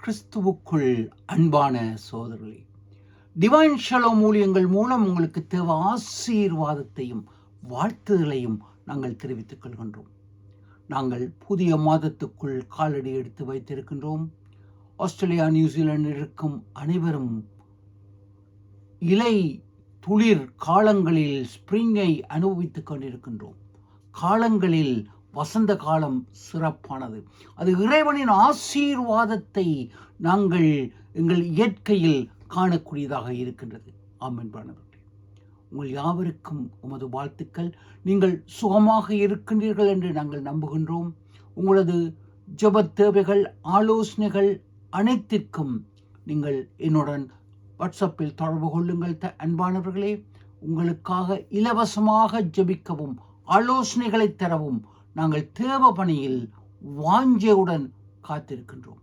கிறிஸ்துவுக்குள் அன்பான சோதரர்களே, divine shalom ஊழியங்கள் மூலம் உங்களுக்கு தேவை ஆசீர்வாதத்தையும் வாழ்த்துதலையும் நாங்கள் தெரிவித்துக் கொள்கின்றோம். நாங்கள் புதிய மாதத்துக்குள் காலடி எடுத்து வைத்திருக்கின்றோம். ஆஸ்திரேலியா, நியூசிலாண்டில் இருக்கும் அனைவரும் இலை துளிர் காலங்களில் ஸ்பிரிங்கை அனுபவித்துக் கொண்டிருக்கின்றோம். காலங்களில் வசந்த காலம் சிறப்பானது. அது இறைவனின் ஆசீர்வாதத்தை நாங்கள் எங்கள் இயற்கையில் காணக்கூடியதாக இருக்கின்றது. ஆமென்பானவர்களே, உங்கள் யாவருக்கும் உமது வாழ்த்துக்கள். நீங்கள் சுகமாக இருக்கின்றீர்கள் என்று நாங்கள் நம்புகின்றோம். உங்களது ஜெப தேவைகள், ஆலோசனைகள் அனைத்திற்கும் நீங்கள் என்னுடன் வாட்ஸ்அப்பில் தொடர்பு கொள்ளுங்கள். அன்பானவர்களே, உங்களுக்காக இலவசமாக ஜெபிக்கவும் ஆலோசனைகளை தரவும் நாங்கள் தேவ பணியில் வாஞ்சையுடன் காத்திருக்கின்றோம்.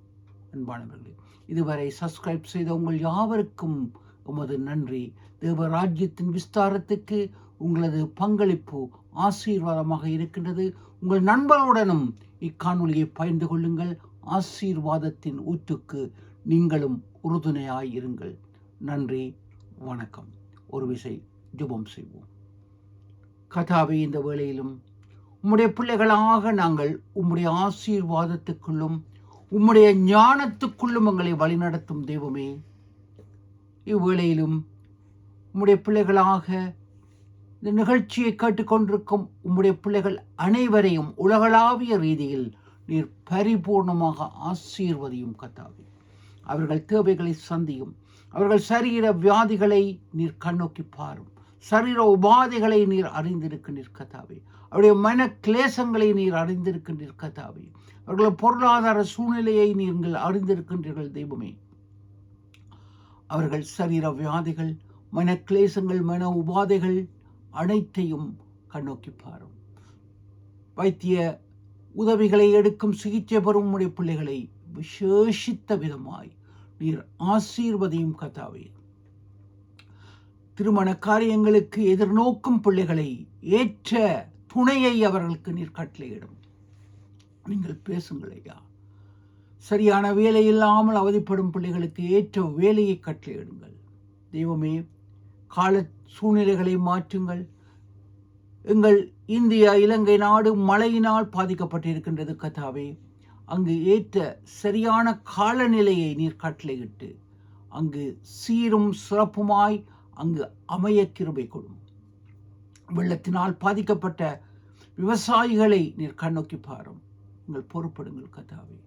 அன்பானவர்களே, இதுவரை சப்ஸ்கிரைப் செய்த உங்கள் யாவருக்கும் உமது நன்றி. தேவராஜ்யத்தின் விஸ்தாரத்துக்கு உங்களது பங்களிப்பு ஆசீர்வாதமாக இருக்கின்றது. உங்கள் நண்பர்களுடனும் இக்காணொலியை பகிர்ந்து கொள்ளுங்கள். ஆசீர்வாதத்தின் ஊற்றுக்கு நீங்களும் உறுதுணையாயிருங்கள். நன்றி, வணக்கம். ஒரு விசை ஜெபம் செய்வோம். கர்த்தாவே, இந்த வேளையிலும் உம்முடைய பிள்ளைகளாக நாங்கள் உம்முடைய ஆசீர்வாதத்துக்குள்ளும் உம்முடைய ஞானத்துக்குள்ளும் எங்களை வழிநடத்தும் தெய்வமே, இவ்வேளையிலும் உம்முடைய பிள்ளைகளாக இந்த நிகழ்ச்சியை கேட்டுக்கொண்டிருக்கும் உம்முடைய பிள்ளைகள் அனைவரையும் உலகளாவிய ரீதியில் நீர் பரிபூர்ணமாக ஆசீர்வதியும். கர்த்தாவே, அவர்கள் தேவைகளை சந்தியும். அவர்கள் சரீர வியாதிகளை நீர் கண்ணோக்கி பாரும். சரீர உபாதைகளை நீர் அறிந்திருக்கின்றீர் கர்த்தாவே. அவருடைய மன கிளேசங்களை நீர் அறிந்திருக்கின்றீர் கர்த்தாவே. அவர்கள் பொருளாதார சூழ்நிலையை நீங்கள் அறிந்திருக்கின்றீர்கள் தெய்வமே. அவர்கள் சரீர வியாதிகள், மன கிளேசங்கள், மன உபாதைகள் அனைத்தையும் கண்ணோக்கி பாரும். வைத்திய உதவிகளை எடுக்கும் சிகிச்சை பெறும் உடைய பிள்ளைகளை விசேஷித்த விதமாய் நீர் ஆசீர்வதியும் கர்த்தாவே. திருமண காரியங்களுக்கு எதிர்நோக்கும் பிள்ளைகளை ஏற்ற துணையை அவர்களுக்கு நீர் கட்டளையிடும். நீங்கள் பேசுங்கள் ஐயா. சரியான வேலை இல்லாமல் அவதிப்படும் பிள்ளைகளுக்கு ஏற்ற வேலையை கட்டளையிடுங்கள் தெய்வமே. கால சூழ்நிலைகளை மாற்றுங்கள். எங்கள் இந்தியா, இலங்கை நாடு மழையினால் பாதிக்கப்பட்டிருக்கின்றது கர்த்தாவே. அங்கு ஏற்ற சரியான காலநிலையை நீர் கட்டளையிட்டு அங்கு சீரும் சிறப்புமாய் அங்கு அமைய கிருபை கொடும். வெள்ளத்தினால் பாதிக்கப்பட்ட விவசாயிகளை நீர் கண்ணோக்கி பாரும். நீங்கள் பொறுப்படுங்கள் கர்த்தாவே.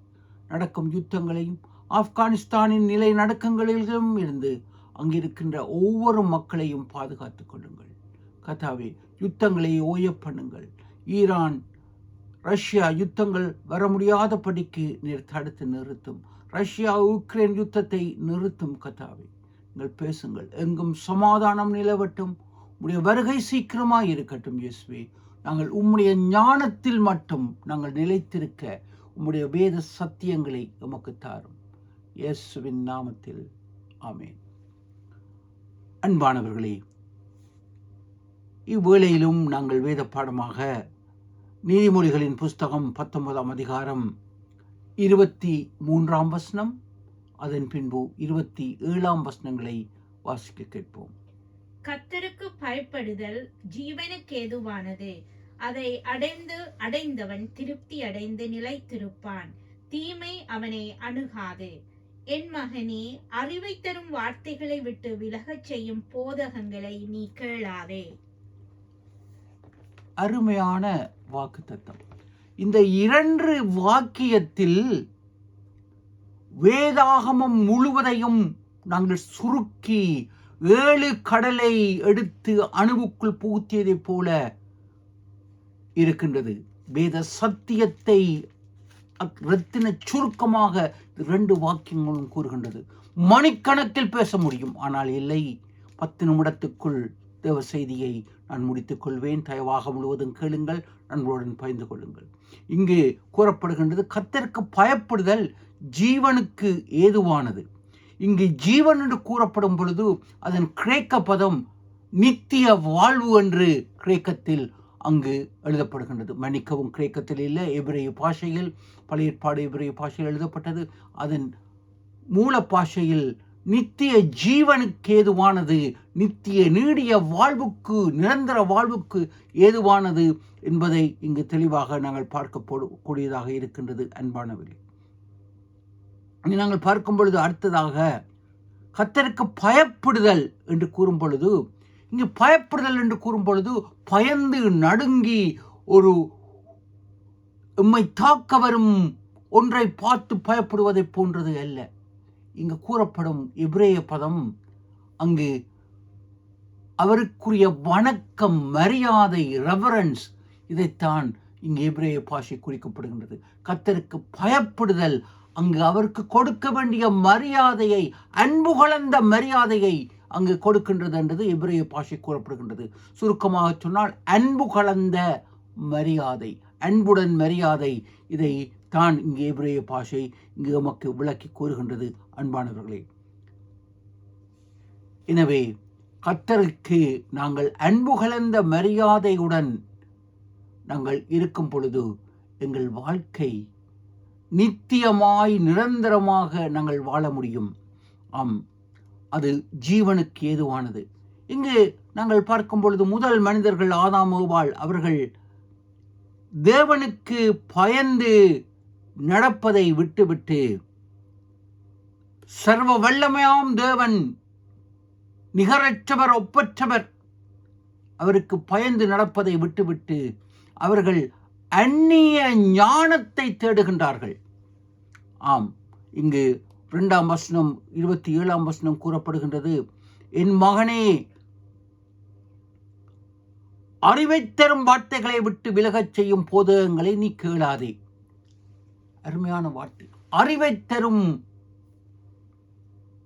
நடக்கும் யுத்தங்களையும் ஆப்கானிஸ்தானின் நிலை நடக்கங்களிலும் இருந்து அங்கிருக்கின்ற ஒவ்வொரு மக்களையும் பாதுகாத்துக் கொள்ளுங்கள் கர்த்தாவே. யுத்தங்களை ஓய பண்ணுங்கள். ஈரான், ரஷ்யா யுத்தங்கள் வர முடியாதபடிக்கு நீர் தடுத்து நிறுத்தும். ரஷ்யா உக்ரைன் யுத்தத்தை நிறுத்தும் கர்த்தாவே. நீங்கள் பேசுங்கள். எங்கும் சமாதானம் நிலவட்டும். உம்முடைய வருகை சீக்கிரமாய் இருக்கட்டும் இயேசுவே. நாங்கள் உம்முடைய ஞானத்தில் மட்டும் நாங்கள் நிலைத்திருக்க உம்முடைய வேத சத்தியங்களை எமக்கு தாரும். இயேசுவின் நாமத்தில் ஆமென். அன்பானவர்களே, இவ்வேளையிலும் நாங்கள் வேத பாடமாக நீதிமொழிகளின் புஸ்தகம் 19ஆம் அதிகாரம் 23ஆம் வசனம், அதன் பின்பு 27ஆம் வசனங்களை வாசிக்க கேட்போம். கர்த்தருக்கு பயப்படுதல் ஜீவனுக்கு ஏதுவானது. அதை அடைந்தவன் திருப்தி அடைந்து நிலைத்திருப்பான். தீமை அவனை அணுகாது. என் மகனே, அறிவை தரும் வார்த்தைகளை விட்டு விலகச் செய்யும் போதகங்களை நீ கேளாதே. அருமையான வாக்குத்தத்தம். இந்த 2 வாக்கியத்தில் வேதாகமம் முழுவதையும் நாங்கள் சுருக்கி 7 கடலை எடுத்து அணுவுக்குள் புகுத்தியதைப் போல இருக்கின்றது. வேத சத்தியத்தை ரத்தின சுருக்கமாக 2 வாக்கியங்களும் கூறுகின்றது. மணிக்கணக்கில் பேச முடியும், ஆனால் இல்லை, 10 நிமிடத்துக்குள் தேவ செய்தியை நான் முடித்துக் கொள்வேன். தயவாக முழுவதும் கேளுங்கள், நண்பருடன் பகிர்ந்து கொள்ளுங்கள். இங்கு கூறப்படுகின்றது, கர்த்தருக்கு பயப்படுதல் ஜீவனுக்கு ஏதுவானது. இங்கு ஜீவன் என்று கூறப்படும் பொழுது அதன் கிரேக்க பதம் நித்திய வாழ்வு என்று கிரேக்கத்தில் அங்கு எழுதப்படுகின்றது. மன்னிக்கவும், கிரேக்கத்தில் இல்லை, எபிரேய பாஷையில், பழைய ஏற்பாடு எபிரேய பாஷையில் எழுதப்பட்டது. அதன் மூல பாஷையில் நித்திய ஜீவனுக்கு ஏதுவானது, நித்திய நீடிய வாழ்வுக்கு, நிரந்தர வாழ்வுக்கு ஏதுவானது என்பதை இங்கு தெளிவாக நாங்கள் பார்க்கக்கூடியதாக இருக்கின்றது. அன்பானவர்களே, நாங்கள் பார்க்கும் பொழுது அடுத்ததாக கர்த்தருக்கு பயப்படுதல் என்று கூறும் பொழுது, இங்கு பயப்படுதல் என்று கூறும் பொழுது பயந்து நடுங்கி ஒரு உம்மை தாக்க வரும் ஒன்றை பார்த்து பயப்படுவதை போன்றது அல்ல. இங்கு கூறப்படும் எபிரேய பதம் அங்கு அவருக்குரிய வணக்கம், மரியாதை, ரெவரன்ஸ், இதைத்தான் இங்கு எபிரேய பாஷை குறிக்கப்படுகின்றது. கர்த்தருக்கு பயப்படுதல் அங்கு அவருக்கு கொடுக்க வேண்டிய மரியாதையை, அன்பு கலந்த மரியாதையை அங்கு கொடுக்கின்றது என்றது எபிரேய பாஷை கூறப்படுகின்றது. சுருக்கமாக சொன்னால் அன்பு கலந்த மரியாதை, அன்புடன் மரியாதை, இதை தான் இங்கே எபிரேய பாஷை இங்கு நமக்கு விளக்கி கூறுகின்றது. அன்பானவர்களே, எனவே கர்த்தருக்கு நாங்கள் அன்பு கலந்த மரியாதையுடன் நாங்கள் இருக்கும் பொழுது எங்கள் வாழ்க்கை நித்தியமாய் நிரந்தரமாக நாங்கள் வாழ முடியும். ஆம், அது ஜீவனுக்கு ஏதுவானது. இங்கு நாங்கள் பார்க்கும் பொழுது முதல் மனிதர்கள் ஆதாம் ஏவாள் அவர்கள் தேவனுக்கு பயந்து நடப்பதை விட்டுவிட்டு, சர்வ வல்லமையாம் தேவன், நிகரற்றவர், ஒப்பற்றவர், அவருக்கு பயந்து நடப்பதை விட்டுவிட்டு அவர்கள் அந்நிய ஞானத்தை தேடுகின்றார்கள். ஆம், இங்கு 2ஆம் வசனம் 27ஆம் வசனம் கூறப்படுகின்றது, என் மகனே, அறிவை தரும் வார்த்தைகளை விட்டு விலகச் செய்யும் போதகங்களை நீ கேளாதே. அருமையான வார்த்தை. அறிவை தரும்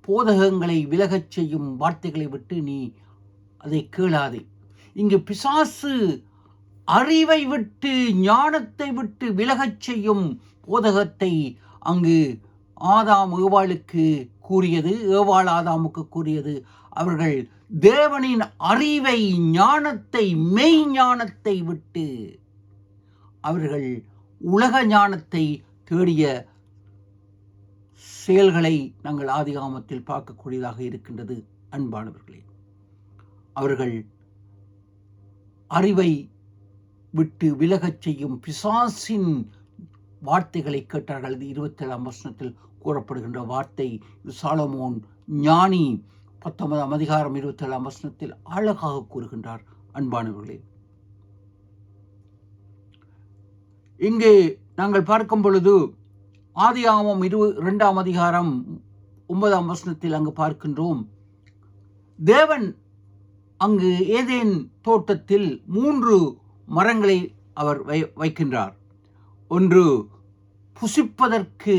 போதகங்களை விலகச் செய்யும் வார்த்தைகளை விட்டு நீ அதை கேளாதே. இங்கு பிசாசு அறிவை விட்டு, ஞானத்தை விட்டு விலகச் செய்யும் போதகத்தை அங்கு ஆதாம் ஏவாளுக்கு கூறியது, ஏவாள் ஆதாமுக்கு கூறியது. அவர்கள் தேவனின் அறிவை, ஞானத்தை, மெய் ஞானத்தை விட்டு அவர்கள் உலக ஞானத்தை தேடிய செயல்களை நாங்கள் ஆதிகாமத்தில் பார்க்கக்கூடியதாக இருக்கின்றது. அன்பானவர்களே, அவர்கள் அறிவை விட்டு விலகச் செய்யும் பிசாசின் வார்த்தைகளை கேட்டார்கள். இது 27ஆம் வசனத்தில் கூறப்படுகின்ற வார்த்தை. சாலமோன் ஞானி 19ஆம் அதிகாரம் 27ஆம் வசனத்தில் அழகாக கூறுகின்றார். அன்பானவர்களே, இங்கே நாங்கள் பார்க்கும் பொழுது ஆதியாகமம் 22ஆம் அதிகாரம் 9ஆம் வசனத்தில் அங்கு பார்க்கின்றோம், தேவன் அங்கு ஏதேன் தோட்டத்தில் 3 மரங்களை அவர் வைக்கின்றார். ஒன்று புசிப்பதற்கு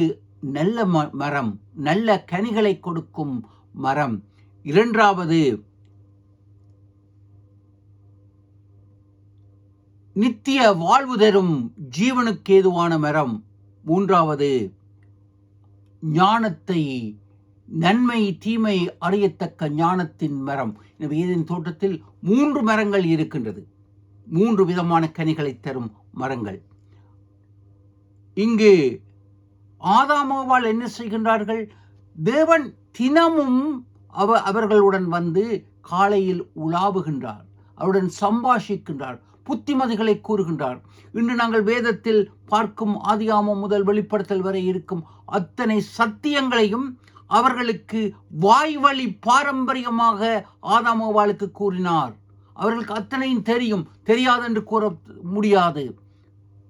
நல்ல மரம், நல்ல கனிகளை கொடுக்கும் மரம். 2வது நித்திய வாழ்வு தரும் ஜீவனுக்கு ஏதுவான மரம். 3வது ஞானத்தை, நன்மை தீமை அறியத்தக்க ஞானத்தின் மரம். எனவே ஏதேன் தோட்டத்தில் 3 மரங்கள் இருக்கின்றது, 3 விதமான கனிகளை தரும் மரங்கள். இங்கு ஆதாம் ஏவாள் என்ன செய்கின்றார்கள்? தேவன் தினமும் அவர்களுடன் வந்து காலையில் உலாவுகின்றார், அவருடன் சம்பாஷிக்கின்றார், புத்திமதிகளை கூறுகின்றார். இன்று நாங்கள் வேதத்தில் பார்க்கும் ஆதியாகமம் முதல் வெளிப்படுத்தல் வரை இருக்கும் அத்தனை சத்தியங்களையும் அவர்களுக்கு வாய்வழி பாரம்பரியமாக ஆதாம் ஏவாளுக்கு கூறினார். அவர்களுக்கு அத்தனையும் தெரியும், தெரியாதென்று கூற முடியாது.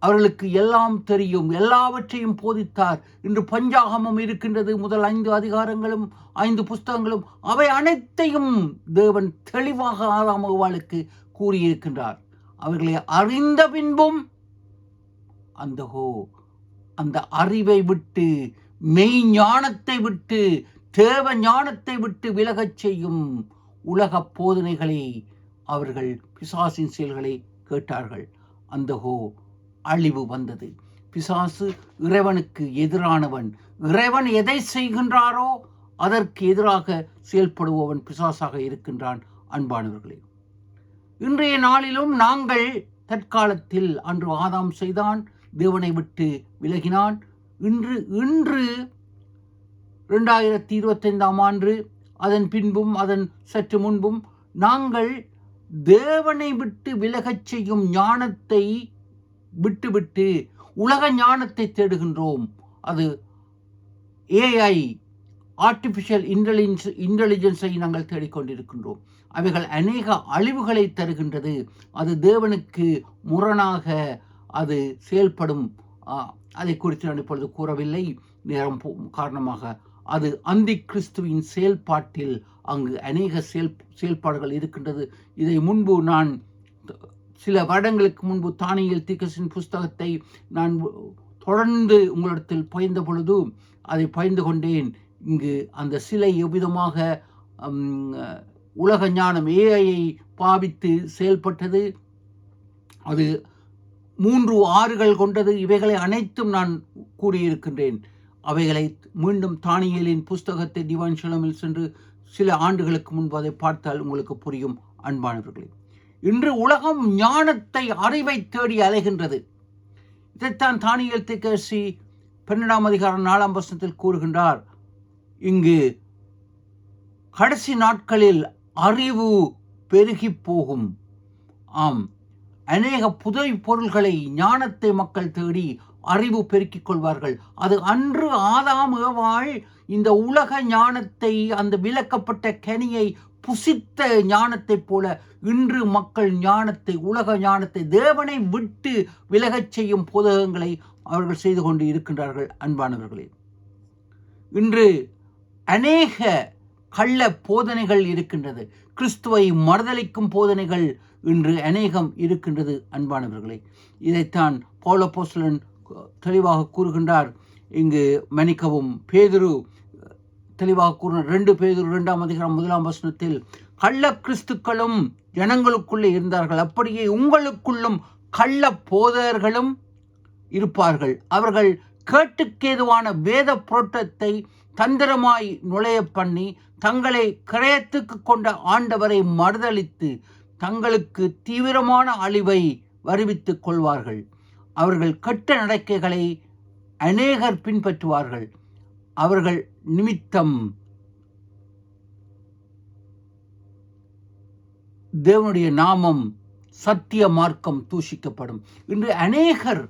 அவர்களுக்கு எல்லாம் தெரியும், எல்லாவற்றையும் போதித்தார். இன்று பஞ்சாகமம் இருக்கின்றது, முதல் 5 அதிகாரங்களும் 5 புஸ்தகங்களும், அவை அனைத்தையும் தேவன் தெளிவாக ஆதாம் ஏவாளுக்கு கூறியிருக்கின்றார். அவர்களை அறிந்த பின்பும் அந்த அறிவை விட்டு, மெய் ஞானத்தை விட்டு, தேவ ஞானத்தை விட்டு விலகச் செய்யும் உலக போதனைகளை அவர்கள், பிசாசின் செயல்களை கேட்டார்கள். அழிவு வந்தது. பிசாசு இறைவனுக்கு எதிரானவன். இறைவன் எதை செய்கின்றாரோ அதற்கு எதிராக செயல்படுபவன் பிசாசாக இருக்கின்றான். அன்பானவர்களே, இன்றைய நாளிலும் நாங்கள் தற்காலத்தில் அன்று ஆதாம் செய்தான், தேவனை விட்டு விலகினான். இன்று 2025 ஆண்டு அதன் பின்பும் அதன் சற்று முன்பும் நாங்கள் தேவனை விட்டு விலகச் செய்யும் ஞானத்தை விட்டுவிட்டு உலக ஞானத்தை தேடுகின்றோம். அது ஏஐ, ஆர்டிஃபிஷியல் இன்டெலிஜென்ஸை நாங்கள் தேடிக்கொண்டிருக்கின்றோம். அவைகள் அநேக அழிவுகளை தருகின்றது. அது தேவனுக்கு முரணாக அது செயல்படும். அதை குறித்து நான் இப்பொழுது கூறவில்லை, நேரம் காரணமாக. அது அந்தி கிறிஸ்துவின் செயல்பாட்டில் அங்கு அநேக செயல்பாடுகள் இருக்கின்றது. இதை முன்பு நான் சில வருடங்களுக்கு முன்பு தானியேல் தீர்க்கதரிசியின் புஸ்தகத்தை நான் தொடர்ந்து உங்களிடத்தில் பகிர்ந்த பொழுது அதை பகிர்ந்து கொண்டேன். இங்கு அந்த சிலை எவ்விதமாக உலக ஞானம் ஏஐயை பாவித்து செயல்பட்டது. அது 3 ஆறுகள் கொண்டது. இவைகளை அனைத்தும் நான் கூறியிருக்கின்றேன். அவைகளை மீண்டும் தானியேலின் புஸ்தகத்தை டிவைன் ஷலோமில் சென்று சில ஆண்டுகளுக்கு முன்பு அதை பார்த்தால் உங்களுக்கு புரியும். அன்பானவர்களே, இன்று உலகம் ஞானத்தை, அறிவை தேடி அலைகின்றது. இதைத்தான் தானியேல் தீர்க்கதரிசி 12ஆம் அதிகாரம் 4ஆம் வசனத்தில் கூறுகின்றார். இங்கு கடைசி நாட்களில் அறிவு பெருகி போகும். ஆம், அநேக புதை பொருள்களை, ஞானத்தை மக்கள் தேடி அறிவு பெருக்கிக் கொள்வார்கள். அது அன்று ஆதாம் ஏவாள் இந்த உலக ஞானத்தை, அந்த விலக்கப்பட்ட கனியை புசித்த ஞானத்தை போல இன்று மக்கள் ஞானத்தை, உலக ஞானத்தை, தேவனை விட்டு விலகச் செய்யும் போதகங்களை அவர்கள் செய்து கொண்டு இருக்கின்றார்கள். அன்பானவர்களே, இன்று அநேக கள்ள போதனைகள் இருக்கின்றது. கிறிஸ்துவை மறுதலிக்கும் போதனைகள் இன்று அநேகம் இருக்கின்றது. அன்பானவர்களே, இதைத்தான் பவுல் அப்போஸ்தலன் தெளிவாக கூறுகின்றார். இங்கு மன்னிக்கவும், பேதுரு தெளிவாக கூறுகிறார். 2 பேதுரு 2ஆம் அதிகாரம் 1ஆம் வசனத்தில், கள்ள கிறிஸ்துக்களும் ஜனங்களுக்குள்ளே இருந்தார்கள், அப்படியே உங்களுக்குள்ளும் கள்ள போதகர்களும் இருப்பார்கள். அவர்கள் கேட்டுக்கேதுவான வேத புரோட்டத்தை தந்திரமாய் நுழைய பண்ணி தங்களை கிரயத்துக்கு கொண்ட ஆண்டவரை மறுதலித்து தங்களுக்கு தீவிரமான அழிவை வருவித்துக் கொள்வார்கள். அவர்கள் கெட்ட நடக்கைகளை அநேகர் பின்பற்றுவார்கள். அவர்கள் நிமித்தம் தேவனுடைய நாமம், சத்திய மார்க்கம் தூஷிக்கப்படும். இன்று அநேகர்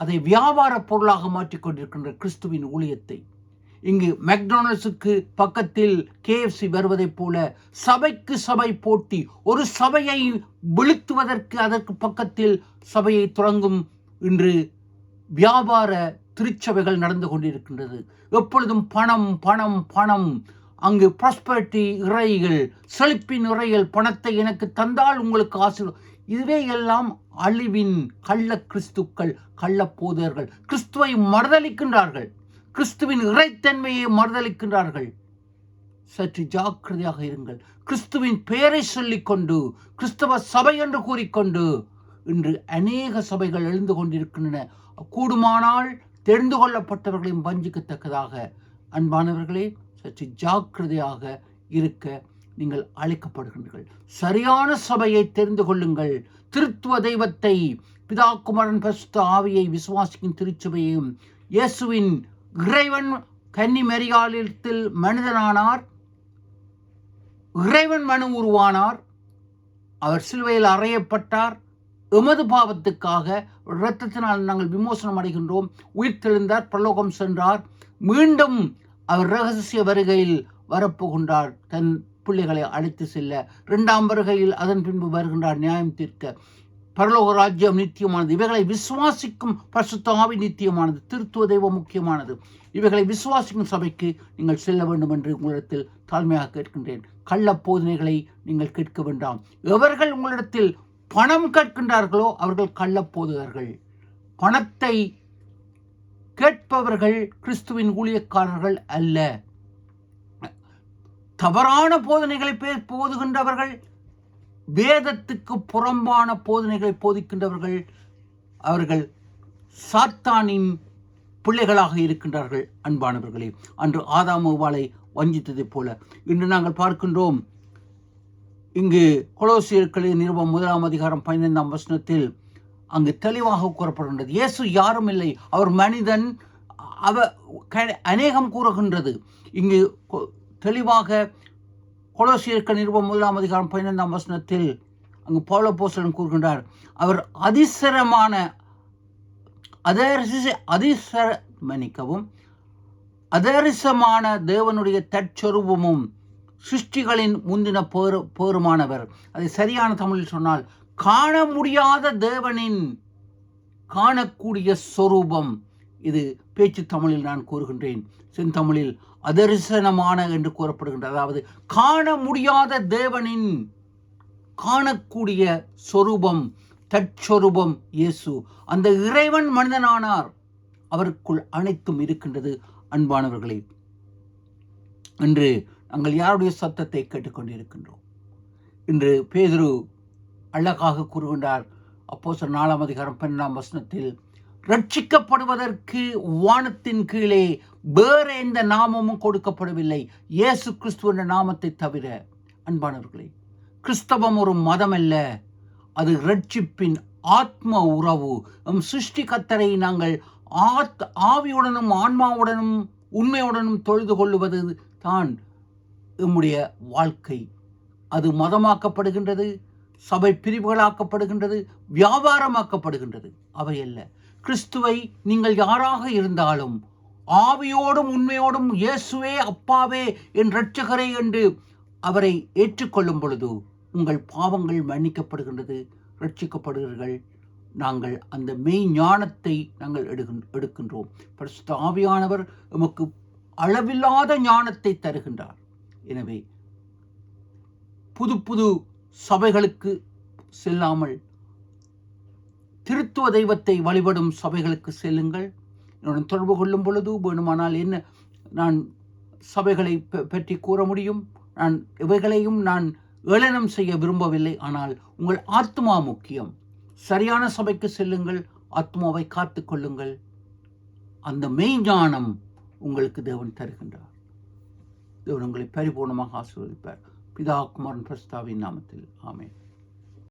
அதை வியாபார பொருளாக மாற்றிக்கொண்டிருக்கின்ற கிறிஸ்துவின் ஊழியத்தை. இங்கு மெக்டானல்ட்ஸுக்கு பக்கத்தில் KFC வருவதைப் போல சபைக்கு சபை போட்டி, ஒரு சபையை வீழ்த்துவதற்கு அதற்கு பக்கத்தில் சபையை தொடங்கும் இன்று வியாபார திருச்சபைகள் நடந்து கொண்டிருக்கின்றது. எப்பொழுதும் பணம் பணம் பணம். அங்கு ப்ராஸ்பரிட்டி இறைகள், செழிப்பின் இறைகள், பணத்தை எனக்கு தந்தால் உங்களுக்கு ஆசீர்வாதம். இதுவே எல்லாம் அழிவின் கள்ள கிறிஸ்துக்கள், கள்ள போதகர்கள். கிறிஸ்துவை மறுதலிக்கின்றார்கள், கிறிஸ்துவின் இறைத்தன்மையை மறுதலிக்கின்றார்கள். சற்று ஜாக்கிரதையாக இருங்கள். கிறிஸ்துவின் பெயரை சொல்லிக்கொண்டு, கிறிஸ்தவ சபை என்று கூறிக்கொண்டு இன்று அநேக சபைகள் எழுந்து கொண்டிருக்கின்றன. கூடுமானால் தெரிந்து கொள்ளப்பட்டவர்களையும் வஞ்சிக்கத்தக்கதாக. அன்பானவர்களே, சற்று ஜாக்கிரதையாக இருக்க நீங்கள் அழைக்கப்படுகின்றீர்கள். சரியான சபையை தெரிந்து கொள்ளுங்கள். திருத்துவ தெய்வத்தை, பிதா குமாரன் பரிசுத்த ஆவியை விசுவாசிக்கும் திருச்சபையையும், இயேசுவின் இறைவன் கன்னி மரியாளிடத்தில் மனிதனானார், இறைவன் மனு உருவானார், அவர் சிலுவையில் அறையப்பட்டார், எமது பாவத்துக்காக இரத்தத்தினால் நாங்கள் விமோசனம் அடைகின்றோம். உயிர்த்தெழுந்தார், பரலோகம் சென்றார், மீண்டும் அவர் இரகசிய வருகையில் வரப்போகின்றார் தன் பிள்ளைகளை அழைத்து செல்ல. 2ஆம் வருகையில் அதன் பின்பு வருகின்றார் நியாயம் தீர்க்க. பரலோக ராஜ்யம் நித்தியமானது. இவைகளை விசுவாசிக்கும் பரிசுத்த ஆவி நித்தியமானது. திருத்துவ தெய்வம் முக்கியமானது. இவைகளை விசுவாசிக்கும் சபைக்கு நீங்கள் செல்ல வேண்டும் என்று உங்களிடத்தில் தாழ்மையாக கேட்கின்றேன். கள்ள போதனைகளை நீங்கள் கேட்க வேண்டாம். எவர்கள் உங்களிடத்தில் பணம் கேட்கின்றார்களோ அவர்கள் கள்ள போதகர்கள். பணத்தை கேட்பவர்கள் கிறிஸ்துவின் ஊழியக்காரர்கள் அல்ல. தவறான போதனைகளை போதுகின்றவர்கள், வேதத்துக்கு புறம்பான போதனைகளை போதிக்கின்றவர்கள், அவர்கள் சாத்தானின் பிள்ளைகளாக இருக்கின்றார்கள். அன்பானவர்களே, அன்று ஆதாம் ஏவாளை வஞ்சித்ததைப் போல இன்று நாங்கள் பார்க்கின்றோம். இங்கு கொலோசியர்களின் நிருபம் 1ஆம் அதிகாரம் 15ஆம் வசனத்தில் அங்கு தெளிவாக கூறப்படுகின்றது. இயேசு யாரும் இல்லை, அவர் மனிதன், அநேகம் கூறுகின்றது. இங்கு தெளிவாக கொலோசியர்கள் நிருபம் 1:15 அங்கு பவுல் அப்போஸ்தலன் கூறுகின்றார், அவர் அதரிசமான தேவனுடைய தற்சொரூபமும் சிருஷ்டிகளின் முந்தின பேருமானவர். அதை சரியான தமிழில் சொன்னால் காண முடியாத தேவனின் காணக்கூடிய சொரூபம். இது பேச்சு தமிழில் நான் கூறுகின்றேன். செந்தமிழில் அதரிசனமான என்று கூறப்படுகின்றது. அதாவது காண முடியாத தேவனின் காணக்கூடிய சொரூபம், தற்சொரூபம் இயேசு. அந்த இறைவன் மனிதனானார். அவருக்குள் அனைத்தும் இருக்கின்றது. அன்பானவர்களே, இன்று நாங்கள் யாருடைய சத்தத்தை கேட்டுக்கொண்டிருக்கின்றோம்? இன்று பேதுரு அழகாக கூறுகின்றார், அப்போஸ்தலர் 4:12 ரட்சிக்கப்படுவதற்கு வானத்தின் கீழே வேற எந்த நாமமும் கொடுக்கப்படவில்லை, இயேசு கிறிஸ்து என்ற நாமத்தை தவிர. அன்பானவர்களே, கிறிஸ்தவம் ஒரு மதம் அல்ல, அது ரட்சிப்பின் ஆத்ம உறவு. சிருஷ்டிகர்த்தரை நாங்கள் ஆவியுடனும் ஆன்மாவுடனும் உண்மையுடனும் தொழுது கொள்ளுவது தான் நம்முடைய வாழ்க்கை. அது மதமாக்கப்படுகின்றது, சபை பிரிவுகளாக்கப்படுகின்றது, வியாபாரமாக்கப்படுகின்றது. அவை அல்ல. கிறிஸ்துவை நீங்கள் யாராக இருந்தாலும் ஆவியோடும் உண்மையோடும் இயேசுவே அப்பாவே என் இரட்சகரே என்று அவரை ஏற்றுக்கொள்ளும் பொழுது உங்கள் பாவங்கள் மன்னிக்கப்படுகின்றது, ரட்சிக்கப்படுகிறீர்கள். நாங்கள் அந்த மெய் ஞானத்தை நாங்கள் எடுக்கின்றோம். பரிசுத்த ஆவியானவர் நமக்கு அளவில்லாத ஞானத்தை தருகின்றார். எனவே புது புது சபைகளுக்கு செல்லாமல் திருத்துவ தெய்வத்தை வழிபடும் சபைகளுக்கு செல்லுங்கள். என்னுடன் தொடர்பு கொள்ளும் பொழுது வேணுமானால் என்ன நான் சபைகளை பற்றி கூற முடியும். நான் இவைகளையும் நான் ஏளனம் செய்ய விரும்பவில்லை. ஆனால் உங்கள் ஆத்மா முக்கியம். சரியான சபைக்கு செல்லுங்கள், ஆத்மாவை காத்து கொள்ளுங்கள். அந்த மெய்ஞானம் உங்களுக்கு தேவன் தருகின்றார். தேவன் உங்களை பரிபூர்ணமாக ஆசீர்வதிப்பார். பிதா, குமாரன், பரிசுத்த ஆவியின் நாமத்தில் ஆமென்.